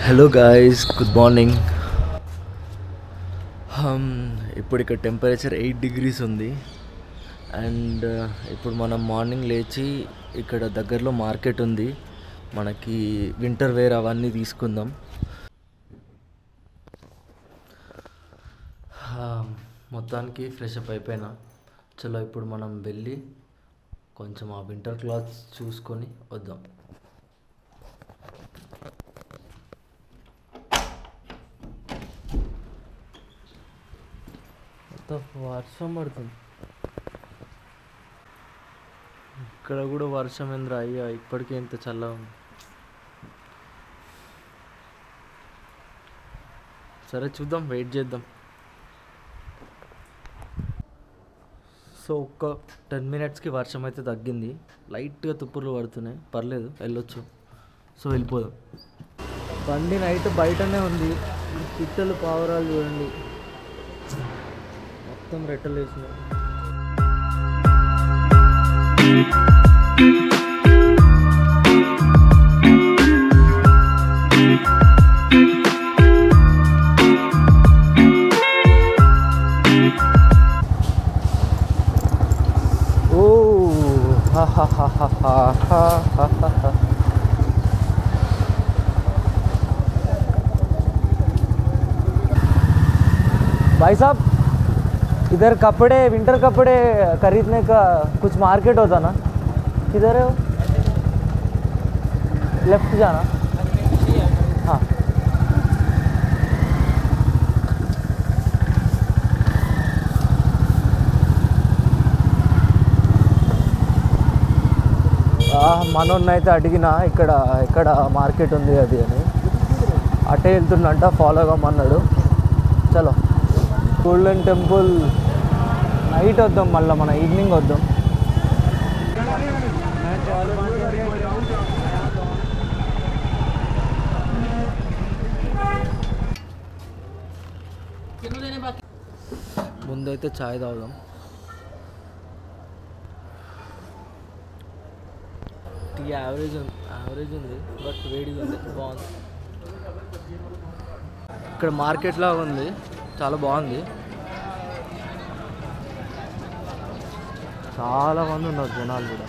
Hello guys, good morning. ఇప్పుడు ఇక్కడ temperature 8 degrees ఉంది. అండ్ ఇప్పుడు మనం మార్నింగ్ లేచి ఇక్కడ దగ్గరలో మార్కెట్ ఉంది, మనకి వింటర్ వేర్ అవన్నీ తీసుకుందాం. మొత్తానికి ఫ్రెష్ అప్ అయిపోయినా. చలో ఇప్పుడు మనం వెళ్ళి కొంచెం ఆ వింటర్ క్లాత్స్ చూసుకొని వద్దాం. వర్షం పడుతుంది, ఇక్కడ కూడా వర్షం ఏంద్రా అయ్యా, ఇప్పటికే ఇంత చల్లగా ఉంది. సరే చూద్దాం, వెయిట్ చేద్దాం. సో ఒక్క 10 minutesకి వర్షం అయితే తగ్గింది, లైట్గా తుప్పులు పడుతున్నాయి, పర్లేదు వెళ్ళొచ్చు. సో వెళ్ళిపోదాం. బండి నైట్ బయటనే ఉంది, పిట్టలు పావురాలు చూడండి మొత్తం రెట్టలు వేసినాయి. भाई साहब, इधर कपड़े विंटर कपड़े खरीदने का कुछ मार्केट होता ना, किधर है वो? लेफ्ट जाना. हाँ మనోన్నైతే అడిగినా ఇక్కడ మార్కెట్ ఉంది అది అని, అటే వెళ్తున్నంట, ఫాలో కమ్మన్నాడు. చలో గోల్డెన్ టెంపుల్ నైట్ వద్దాం, మళ్ళీ మన ఈవినింగ్ వద్దాం. ముందైతే చాయ్ తాగుదాం. టీ యావరేజ్ ఉంది, బట్ వేడిగా ఉంది, బాగుంది. ఇక్కడ మార్కెట్ లాగా ఉంది, చాలా బాగుంది. చాలా మంది ఉన్నారు జనాలు కూడా.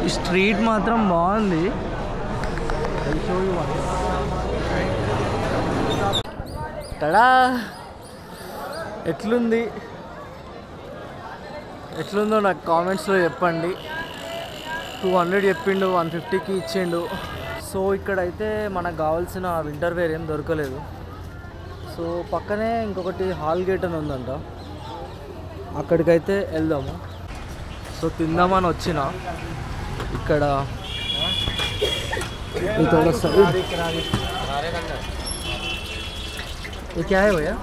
ఈ స్ట్రీట్ మాత్రం బాగుంది. టడా, ఎట్లుందో నాకు కామెంట్స్లో చెప్పండి. 200 చెప్పిండు, 150కి ఇచ్చిండు. సో ఇక్కడైతే మనకు కావాల్సిన వింటర్ వేర్ ఏం దొరకలేదు. సో పక్కనే ఇంకొకటి హాల్ గేట్ అని ఉందంట, అక్కడికైతే వెళ్దాము. సో తిందామని వచ్చిన ఇక్కడ ये क्या है भैया?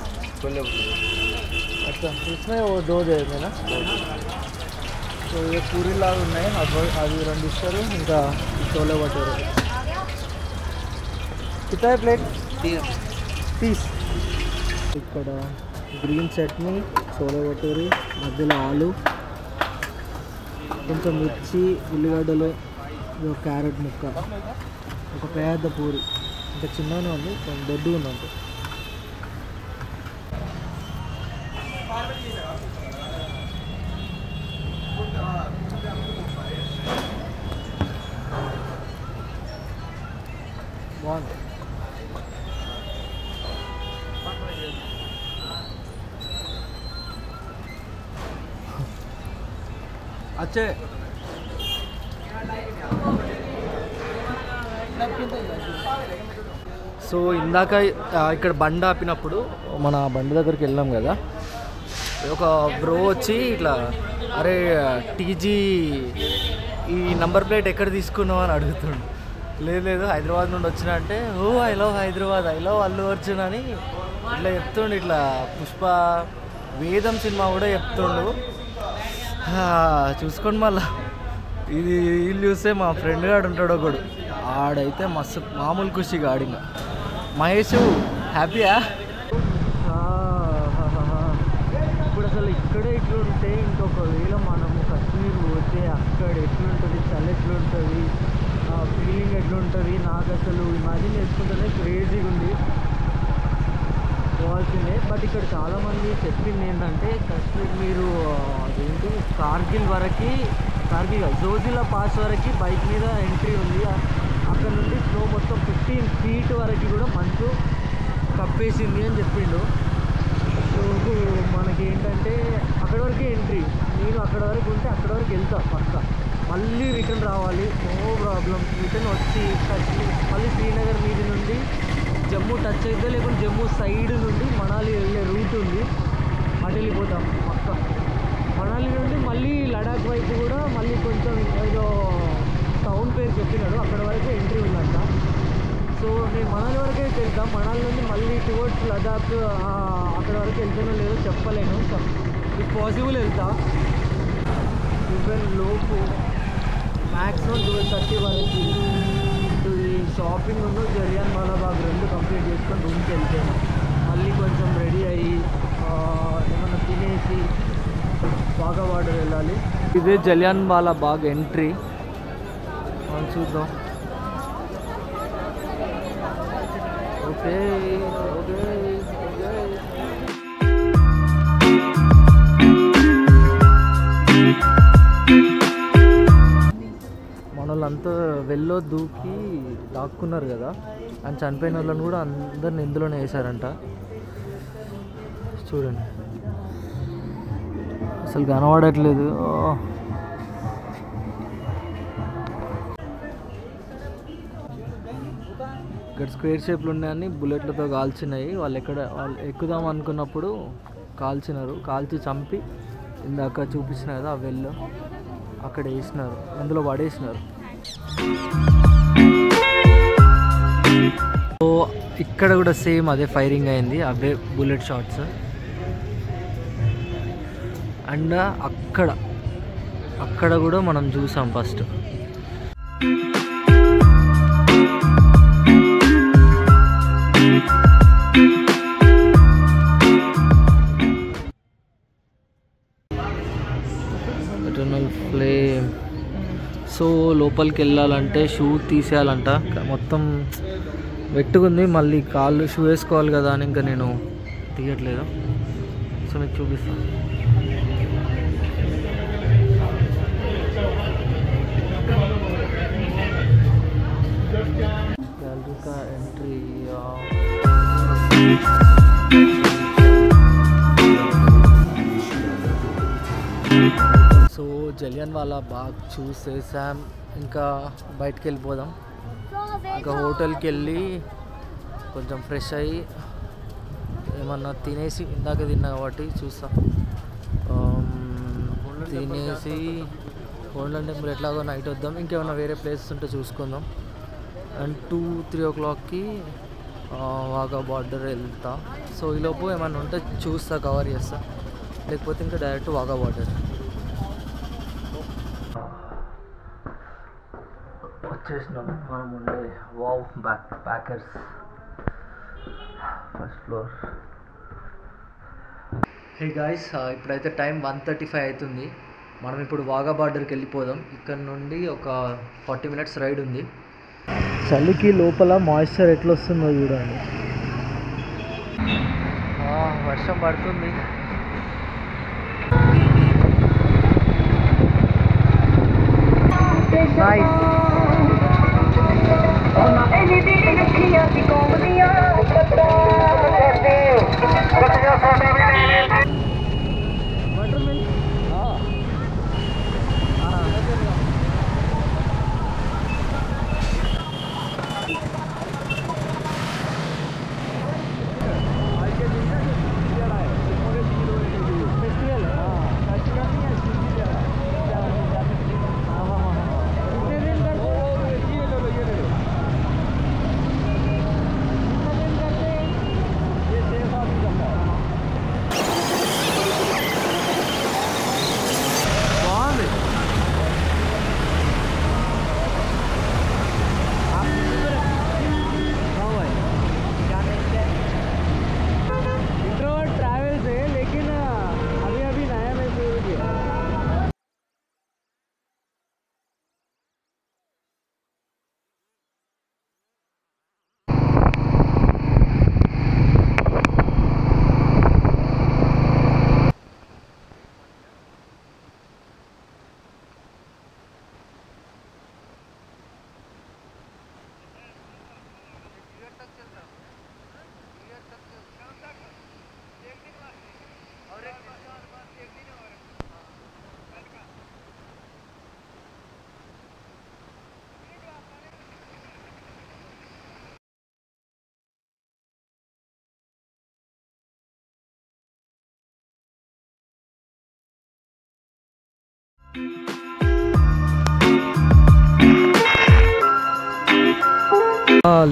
अच्छा, इसमें वो 2 दे देना. సో ये పూరి లాగా ఉన్నాయి, అవి 2 ఇస్తారు. ఇంకా చోలే భటూరే కితా ప్లేట్ 30. ఇక్కడ గ్రీన్ చట్నీ, చోలే భటూరి, మధ్యలో ఆలు, కొంచెం మిర్చి, ఉల్లిగడ్డలు, క్యారెట్ ముక్క, ఒక పెద్ద పూరి. ఇంకా చిన్నగానే ఉంది, కొంచెం దొడ్డుగా ఉందంటే. బాగుంది. అచ్చే సో ఇందాక ఇక్కడ బండి ఆపినప్పుడు మన బండి దగ్గరికి వెళ్ళాం కదా, ఒక బ్రో వచ్చి ఇట్లా, అరే టీజీ ఈ నంబర్ ప్లేట్ ఎక్కడ తీసుకున్నావు అని అడుగుతుండు. లేదు హైదరాబాద్ నుండి వచ్చినా అంటే, oh I love Hyderabad, I love Allu Arjun అని ఇట్లా చెప్తుండు. ఇట్లా పుష్ప, వేదం సినిమా కూడా చెప్తుండు. చూసుకోండి మళ్ళా. ఇది వీళ్ళు చూస్తే మా ఫ్రెండ్ గాడు ఉంటాడు ఒకడు, ఆడైతే మస్తు మామూలు ఖుషిగా ఆడింగా మహేష్ హ్యాపీయా? ఇప్పుడు అసలు ఇక్కడే ఇట్లుంటే ఇంకొకవేళ మనము కాశ్మీర్ పోతే అక్కడ ఎట్లుంటుంది, చలి ఎట్లుంటుంది, ఫీలింగ్ ఎట్లుంటుంది, నాకు అసలు ఇమాజిన్ చేసుకుంటేనే క్రేజీగా ఉంది. పోవాల్సిందే. బట్ ఇక్కడ చాలామంది చెప్పింది ఏంటంటే కాశ్మీర్ మీరు అదేంటి కార్గిల్ వరకు, కార్గిల్ జోజిలా పాస్ వరకు బైక్ మీద ఎంట్రీ ఉంది. అక్కడ నుండి స్నో మొత్తం 15 feet వరకు కూడా మంచు కప్పేసింది అని చెప్పిండు. సో మనకి ఏంటంటే అక్కడ వరకే ఎంట్రీ. నేను అక్కడ వరకు ఉంటే అక్కడ వరకు వెళ్తా పక్క, మళ్ళీ రిటర్న్ రావాలి, నో ప్రాబ్లం. రిటర్న్ వచ్చి కాశ్మీర్ మళ్ళీ శ్రీనగర్ మీద నుండి జమ్మూ టచ్ అయితే, లేకుంటే జమ్మూ సైడ్ నుండి మనాలి వెళ్ళే రూట్ ఉంది, అటు వెళ్ళిపోతాం పక్క. మనాలి నుండి మళ్ళీ లడాక్ వైపు కూడా మళ్ళీ కొంచెం ఏదో టౌన్ పేరు చెప్పినాడు, అక్కడ వరకు ఎంట్రీ ఉందంట. సో నేను మనాలి వరకే వెళ్తాం. మనాలి నుండి మళ్ళీ టువర్డ్స్ లదాఖ్ అక్కడ వరకు వెళ్తానో లేదో చెప్పలేను. ఇఫ్ పాసిబుల్ వెళ్తా. 12 లోపు మ్యాక్సిమం 12:30 వరకు ఈ షాపింగ్ ఉన్న జలియన్ వాలా బాగ్ రెండు కంప్లీట్ చేసుకొని రూమ్కి వెళ్తాను. మళ్ళీ కొంచెం రెడీ అయ్యి ఏమన్నా తినేసి వాఘా బార్డర్ వెళ్ళాలి. ఇదే జలియన్ వాలా బాగ్ ఎంట్రీ. మనం చూద్దాం. ఓకే ఓకే మనోళ్ళంతా వెళ్ళో దూకి దాక్కున్నారు కదా, అని చనిపోయిన వాళ్ళని కూడా అందరిని ఇందులోనే వేసారంట. చూడండి అసలు కనబడట్లేదు. ఇక్కడ స్క్వేర్ షేప్లు ఉన్నాయని బుల్లెట్లతో కాల్చినాయి. వాళ్ళు ఎక్కుదాం అనుకున్నప్పుడు కాల్చినారు, కాల్చి చంపి ఇందాక చూపించిన కదా ఆ వెళ్ళు అక్కడ వేసినారు, అందులో పడేసినారు. సో ఇక్కడ కూడా సేమ్ అదే ఫైరింగ్ అయింది, అవే బుల్లెట్ షాట్స్. అండ్ అక్కడ కూడా మనం చూసాం ఫస్ట్. Eternal flame. సో లోపలికి వెళ్ళాలంటే షూ తీసేయాలంట, మొత్తం వెట్టుకుంది. మళ్ళీ కాళ్ళు షూ వేసుకోవాలి కదా అని ఇంకా నేను తీయట్లేదు. సో మీకు చూపిస్తాను. గ్యాలరీ కా ఎంట్రీ. సో జలియన్ వాలా బాగ్ చూసేసాం. ఇంకా బయటికి వెళ్ళిపోదాం. ఇంకా హోటల్కి వెళ్ళి కొంచెం ఫ్రెష్ అయ్యి ఏమన్నా తినేసి, ఇందాక తిన్నా కాబట్టి చూస్తాం, తినేసి గోల్డెన్ టెంపుల్ ఎట్లాగో నైట్ వద్దాం. ఇంకేమన్నా వేరే ప్లేసెస్ ఉంటే చూసుకుందాం. అండ్ 2-3 o'clockకి వాఘా బార్డర్ వెళ్తా. సో ఈలోపు ఏమన్నా ఉంటే చూస్తా, కవర్ చేస్తా, లేకపోతే ఇంకా డైరెక్ట్ వాఘా బార్డర్ వచ్చేసినాం. మనం ఉండే wow packers first floor. Hey guys, ఇప్పుడైతే టైం 1:35 అవుతుంది. మనం ఇప్పుడు వాఘా బార్డర్కి వెళ్ళిపోదాం. ఇక్కడ నుండి ఒక 40 minutes రైడ్ ఉంది. చలికి లోపల మాయిశ్చర్ ఎట్లా వస్తుందో చూడండి. వర్షం పడుతుంది. నైస్.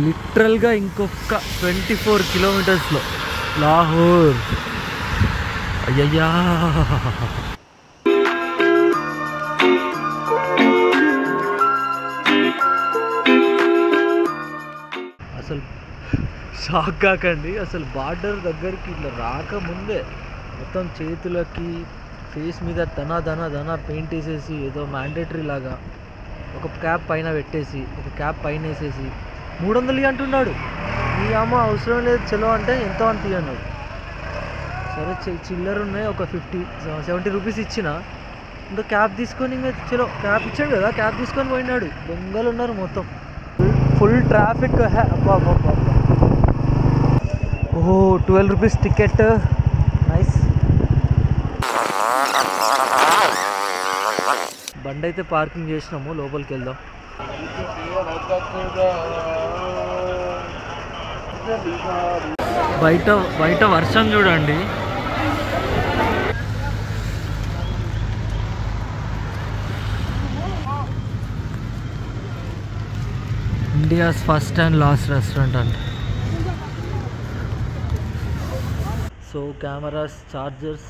లిటరల్గా ఇంకొక 24 కిలోమీటర్స్లో లాహోర్. అయ్యయ్యా, అసలు షాక్ కాకండి. అసలు బార్డర్ దగ్గరికి ఇట్లా రాకముందే మొత్తం చేతులకి ఫేస్ మీద ధన పెయింట్ వేసేసి ఏదో మ్యాండేటరీ లాగా ఒక క్యాప్ పైన పెట్టేసి ఒక క్యాప్ పైన వేసేసి 300 అంటున్నాడు. నీ అమ్మ అవసరం లేదు చలో అంటే ఎంతో అంత అన్నాడు. సరే చిల్లర ఉన్నాయి ఒక 70 రూపీస్ ఇచ్చిన. ఇంకా క్యాప్ తీసుకొని ఇంకా చలో క్యాప్ ఇచ్చాడు కదా, క్యాప్ తీసుకొని పోయినాడు. దొంగలు ఉన్నారు మొత్తం. Full traffic. ఓహో 12 రూపీస్ టికెట్. నైస్. బండి అయితే పార్కింగ్ చేసినాము, లోపలికి వెళ్దాం. బయట వర్షం చూడండి. India's first and last restaurant అంట. సో కెమెరాస్, చార్జర్స్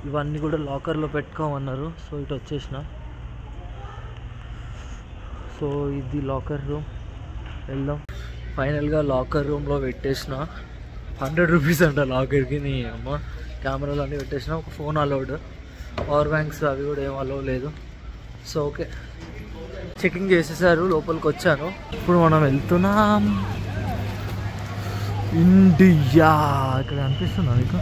ఇవన్నీ కూడా లాకర్లో పెట్టుకోమన్నారు. సో ఇటు వచ్చేసిన. సో ఇది లాకర్ రూమ్, వెళ్దాం. ఫైనల్గా లాకర్ రూమ్లో పెట్టేసిన. 100 రూపీస్ అంట లాకర్కి. నీ అమ్మ కెమెరాలు అన్నీ పెట్టేసిన. ఒక ఫోన్ అలౌడ్, పవర్ బ్యాంక్స్ అవి కూడా ఏం అలౌ లేదు. సో ఓకే, చెకింగ్ చేసేసారు, లోపలికి వచ్చాను. ఇప్పుడు మనం వెళ్తున్నాం ఇండియా. ఇక్కడ అనిపిస్తుందా మీకు?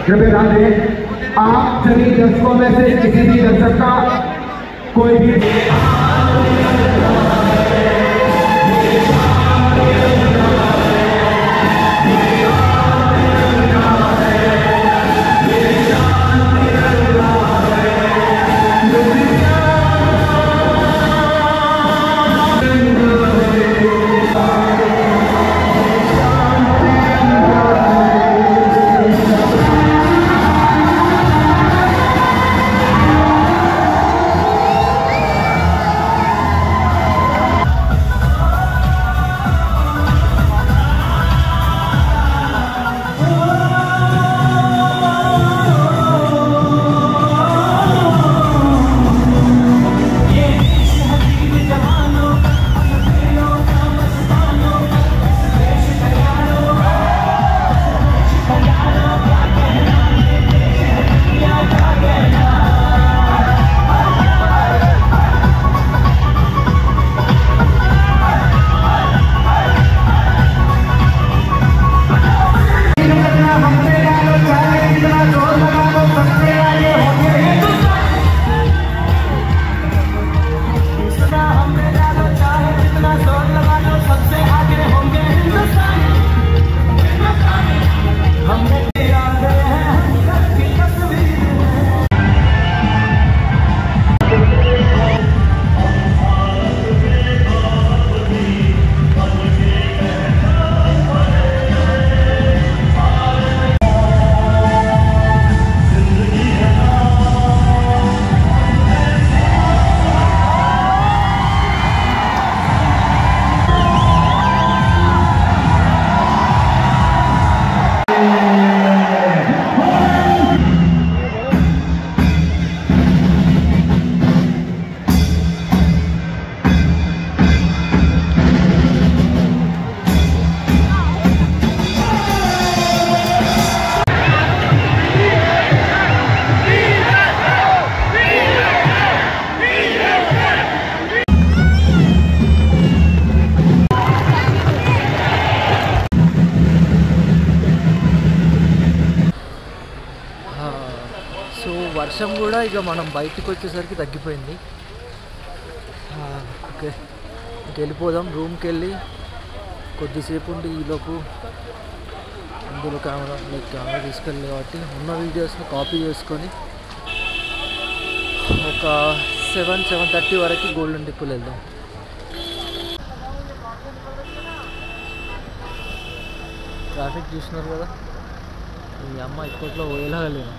कृपया ध्यान दें, आप सभी दर्शकों में से किसी भी दर्शक का कोई भी వర్షం కూడా ఇక మనం బయటికి వచ్చేసరికి తగ్గిపోయింది. ఓకే, ఇంక వెళ్ళిపోదాం. రూమ్కి వెళ్ళి కొద్దిసేపు ఉండి ఈలోపు అందులో కెమెరా తీసుకెళ్ళి కాబట్టి ఉన్న వీడియోస్ని కాపీ చేసుకొని ఒక 7-7:30 వరకు గోల్డెన్ టెంపుల్ వెళ్దాం. ట్రాఫిక్ చూసినారు కదా, ఈ అమ్మ ఇప్పట్లో పోయేలాగా లేదు.